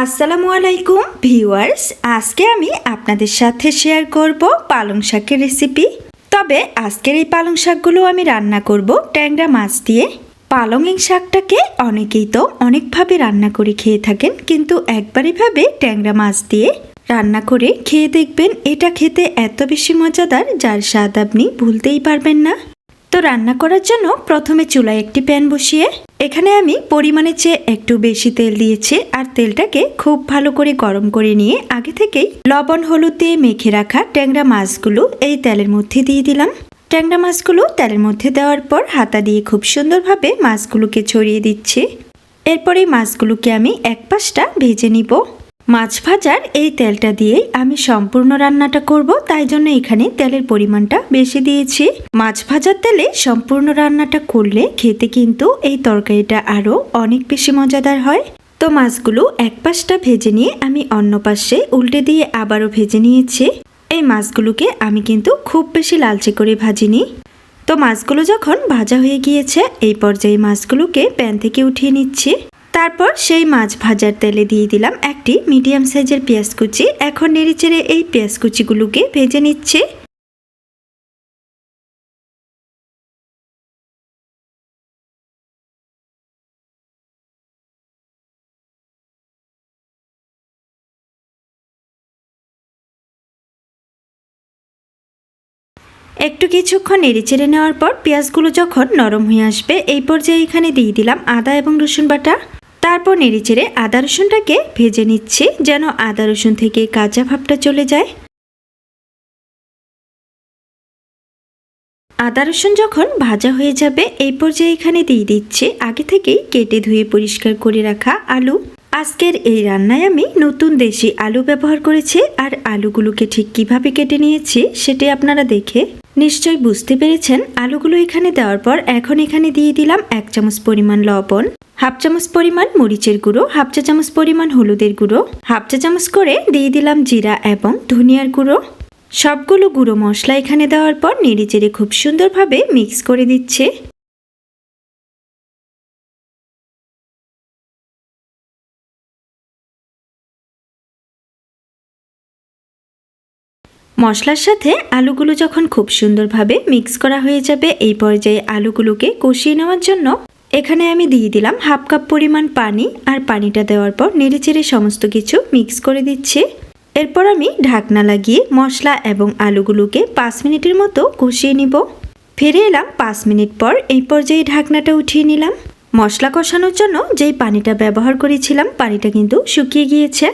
আসসালামু আলাইকুম ভিউয়ার্স, আজকে আমি আপনাদের সাথে শেয়ার করব পালং শাকের রেসিপি। তবে আজকের এই পালং শাকগুলো আমি রান্না করব ট্যাংরা মাছ দিয়ে। পালং শাকটাকে অনেকেই তো অনেকভাবে রান্না করে খেয়ে থাকেন, কিন্তু একবার এভাবে ট্যাংরা মাছ দিয়ে রান্না করে খেয়ে দেখবেন, এটা খেতে এত বেশি মজাদার যার স্বাদ আপনি ভুলতেই পারবেন না। তো রান্না করার জন্য প্রথমে চুলায় একটি প্যান বসিয়ে এখানে আমি পরিমাণের চেয়ে একটু বেশি তেল দিয়েছি, আর তেলটাকে খুব ভালো করে গরম করে নিয়ে আগে থেকেই লবণ হলুদ দিয়ে মেখে রাখা ট্যাংরা মাছগুলো এই তেলের মধ্যে দিয়ে দিলাম। ট্যাংরা মাছগুলো তেলের মধ্যে দেওয়ার পর হাতা দিয়ে খুব সুন্দরভাবে মাছগুলোকে ছড়িয়ে দিচ্ছি। এরপর এই মাছগুলোকে আমি এক পাশটা ভেজে নিব। মাছ ভাজার এই তেলটা দিয়েই আমি সম্পূর্ণ রান্নাটা করব, তাই জন্য এখানে তেলের পরিমাণটা বেশি দিয়েছি। মাছ ভাজার তেলে সম্পূর্ণ রান্নাটা করলে খেতে কিন্তু এই তরকারিটা আরও অনেক বেশি মজাদার হয়। তো মাছগুলো এক পাশটা ভেজে নিয়ে আমি অন্য পাশে উল্টে দিয়ে আবারও ভেজে নিয়েছি। এই মাছগুলোকে আমি কিন্তু খুব বেশি লালচে করে ভাজিনি। তো মাছগুলো যখন ভাজা হয়ে গিয়েছে, এই পর্যায়ে মাছগুলোকে প্যান থেকে উঠিয়ে নিচ্ছি। তারপর সেই মাছ ভাজার তেলে দিয়ে দিলাম একটি মিডিয়াম সাইজের পেঁয়াজ কুচি। এখন নেড়েচেড়ে এই পেঁয়াজ কুচিগুলোকে ভেজে নিচ্ছে। একটু কিছুক্ষণ নেড়েচেড়ে নেওয়ার পর পেঁয়াজগুলো যখন নরম হয়ে আসবে, এই পর্যায়ে এখানে দিয়ে দিলাম আদা এবং রসুন বাটা। তারপর নেড়েচেড়ে আদা রসুনটাকে ভেজে নিচ্ছি, যেন আদা রসুন থেকে কাঁচা ভাবটা চলে যায়। আদা রসুন যখন ভাজা হয়ে যাবে, এই পর্যায়ে এখানে দিয়ে দিচ্ছি আগে থেকেই কেটে ধুয়ে পরিষ্কার করে রাখা আলু। আজকের এই রান্নায় আমি নতুন দেশি আলু ব্যবহার করেছি, আর আলুগুলোকে ঠিক কিভাবে কেটে নিয়েছি সেটি আপনারা দেখে নিশ্চয়ই বুঝতে পেরেছেন। আলুগুলো এখানে দেওয়ার পর এখন এখানে দিয়ে দিলাম 1 চামচ পরিমাণ লবণ, 1/2 চামচ পরিমাণ মরিচের গুঁড়ো, 1/2 চা চামচ পরিমাণ হলুদের গুঁড়ো, 1/2 চা চামচ করে দিয়ে দিলাম জিরা এবং ধনিয়ার গুঁড়ো। সবগুলো গুঁড়ো মশলা এখানে দেওয়ার পর নেড়েচেড়ে খুব সুন্দরভাবে মিক্স করে দিচ্ছে। মশলার সাথে আলুগুলো যখন খুব সুন্দরভাবে মিক্স করা হয়ে যাবে, এই পর্যায়ে আলুগুলোকে কষিয়ে নেওয়ার জন্য এখানে আমি দিয়ে দিলাম 1/2 কাপ পরিমাণ পানি। আর পানিটা দেওয়ার পর নেড়েচেড়ে সমস্ত কিছু মিক্স করে দিচ্ছি। এরপর আমি ঢাকনা লাগিয়ে মশলা এবং আলুগুলোকে 5 মিনিটের মতো কষিয়ে নিব। ফিরে এলাম 5 মিনিট পর। এই পর্যায়ে ঢাকনাটা উঠিয়ে নিলাম। মশলা কষানোর জন্য যেই পানিটা ব্যবহার করেছিলাম, পানিটা কিন্তু শুকিয়ে গিয়েছে,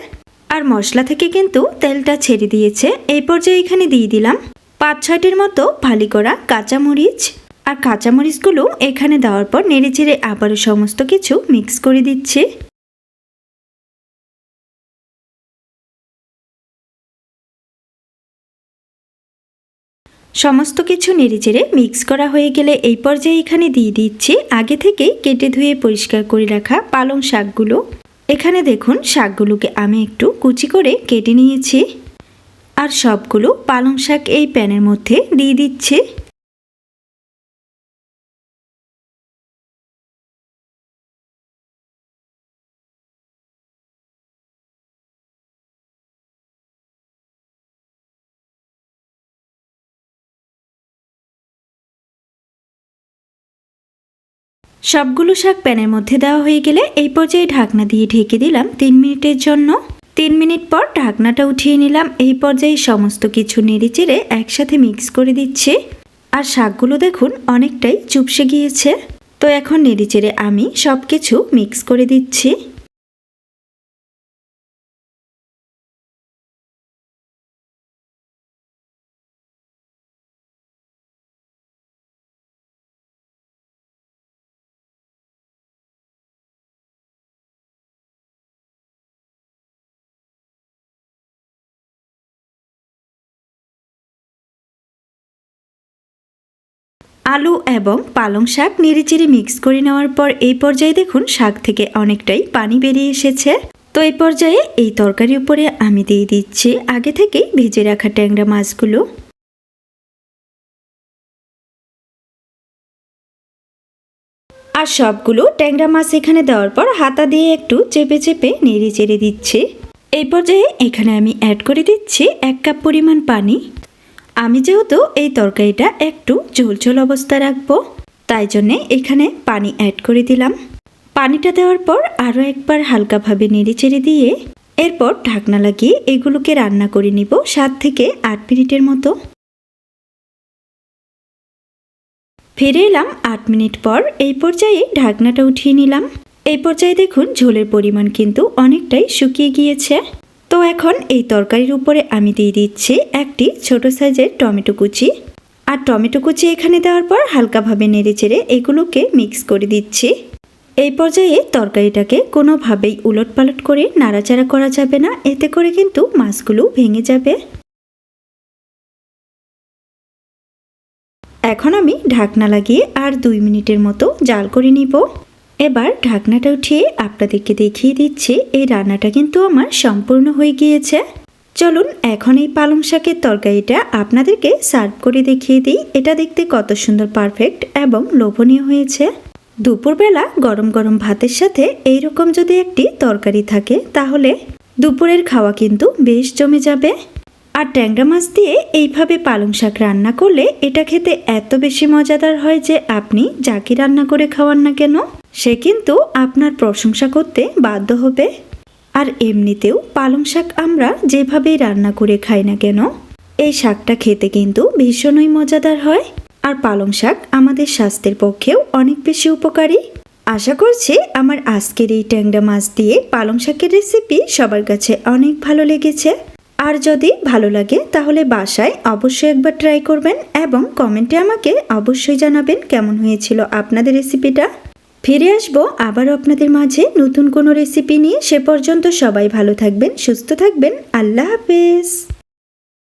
আর মশলা থেকে কিন্তু তেলটা ছেড়ে দিয়েছে। এই পর্যায়ে এখানে দিয়ে দিলাম 5-6টির মতো ফালি করা কাঁচামরিচ। আর কাঁচামরিচগুলো এখানে দেওয়ার পর নেড়েচেড়ে আবারও সমস্ত কিছু মিক্স করে দিচ্ছি। সমস্ত কিছু নেড়েচেড়ে মিক্স করা হয়ে গেলে এই পর্যায়ে এখানে দিয়ে দিচ্ছি আগে থেকেই কেটে ধুয়ে পরিষ্কার করে রাখা পালং শাকগুলো। এখানে দেখুন শাকগুলোকে আমি একটু কুচি করে কেটে নিয়েছি, আর সবগুলো পালং শাক এই প্যানের মধ্যে দিয়ে দিচ্ছি। সবগুলো শাক প্যানের মধ্যে দেওয়া হয়ে গেলে এই পর্যায়ে ঢাকনা দিয়ে ঢেকে দিলাম 3 মিনিটের জন্য। 3 মিনিট পর ঢাকনাটা উঠিয়ে নিলাম। এই পর্যায়ে সমস্ত কিছু নেড়েচেড়ে একসাথে মিক্স করে দিচ্ছি। আর শাকগুলো দেখুন অনেকটাই চুপসে গিয়েছে। তো এখন নেড়েচেড়ে আমি সব কিছু মিক্স করে দিচ্ছি। আলু এবং পালং শাক নেড়েচেড়ে মিক্স করে নেওয়ার পর এই পর্যায়ে দেখুন শাক থেকে অনেকটাই পানি বেরিয়ে এসেছে। তো এই পর্যায়ে এই তরকারির উপরে আমি দিয়ে দিচ্ছি আগে থেকেই ভেজে রাখা ট্যাংরা মাছগুলো। আর সবগুলো ট্যাংরা মাছ এখানে দেওয়ার পর হাতা দিয়ে একটু চেপে চেপে নেড়ে চেড়ে দিচ্ছি। এই পর্যায়ে এখানে আমি অ্যাড করে দিচ্ছি 1 কাপ পরিমাণ পানি। আমি যেহেতু এই তরকারিটা একটু ঝোলঝোল অবস্থা রাখবো, তাই জন্যে এখানে পানি অ্যাড করে দিলাম। পানিটা দেওয়ার পর আরও একবার হালকাভাবে নেড়ে চেড়ে দিয়ে এরপর ঢাকনা লাগিয়ে এগুলোকে রান্না করে নিব 7 থেকে 8 মিনিটের মতো। ফিরে এলাম 8 মিনিট পর। এই পর্যায়ে ঢাকনাটা উঠিয়ে নিলাম। এই পর্যায়ে দেখুন ঝোলের পরিমাণ কিন্তু অনেকটাই শুকিয়ে গিয়েছে। তো এখন এই তরকারির উপরে আমি দিয়ে দিচ্ছি একটি ছোট সাইজের টমেটো কুচি। আর টমেটো কুচি এখানে দেওয়ার পর হালকাভাবে নেড়ে চেড়ে এগুলোকে মিক্স করে দিচ্ছি। এই পর্যায়ে তরকারিটাকে কোনোভাবেই উলটপালট করে নাড়াচাড়া করা যাবে না, এতে করে কিন্তু মাছগুলো ভেঙে যাবে। এখন আমি ঢাকনা লাগিয়ে আর 2 মিনিটের মতো জাল করে নিব। এবার ঢাকনাটা উঠিয়ে আপনাদেরকে দেখিয়ে দিচ্ছি এই রান্নাটা কিন্তু আমার সম্পূর্ণ হয়ে গিয়েছে। চলুন এখন এই পালং শাকের তরকারিটা আপনাদেরকে সার্ভ করে দেখিয়ে দিই। এটা দেখতে কত সুন্দর পারফেক্ট এবং লোভনীয় হয়েছে। দুপুরবেলা গরম গরম ভাতের সাথে এইরকম যদি একটি তরকারি থাকে তাহলে দুপুরের খাওয়া কিন্তু বেশ জমে যাবে। আর ট্যাংরা মাছ দিয়ে এইভাবে পালং শাক রান্না করলে এটা খেতে এত বেশি মজাদার হয় যে আপনি যাকে রান্না করে খাওয়ান না কেন সে কিন্তু আপনার প্রশংসা করতে বাধ্য হবে। আর এমনিতেও পালং শাক আমরা যেভাবেই রান্না করে খাই না কেন এই শাকটা খেতে কিন্তু ভীষণই মজাদার হয়। আর পালং শাক আমাদের স্বাস্থ্যের পক্ষেও অনেক বেশি উপকারী। আশা করছি আমার আজকের এই ট্যাংরা মাছ দিয়ে পালং শাকের রেসিপি সবার কাছে অনেক ভালো লেগেছে। আর যদি ভালো লাগে তাহলে বাসায় অবশ্যই একবার ট্রাই করবেন এবং কমেন্টে আমাকে অবশ্যই জানাবেন কেমন হয়েছিল আপনাদের রেসিপিটা। ফিরে আসবো আবারও আপনাদের মাঝে নতুন কোনো রেসিপি নিয়ে। সে পর্যন্ত সবাই ভালো থাকবেন, সুস্থ থাকবেন। আল্লাহ হাফেজ।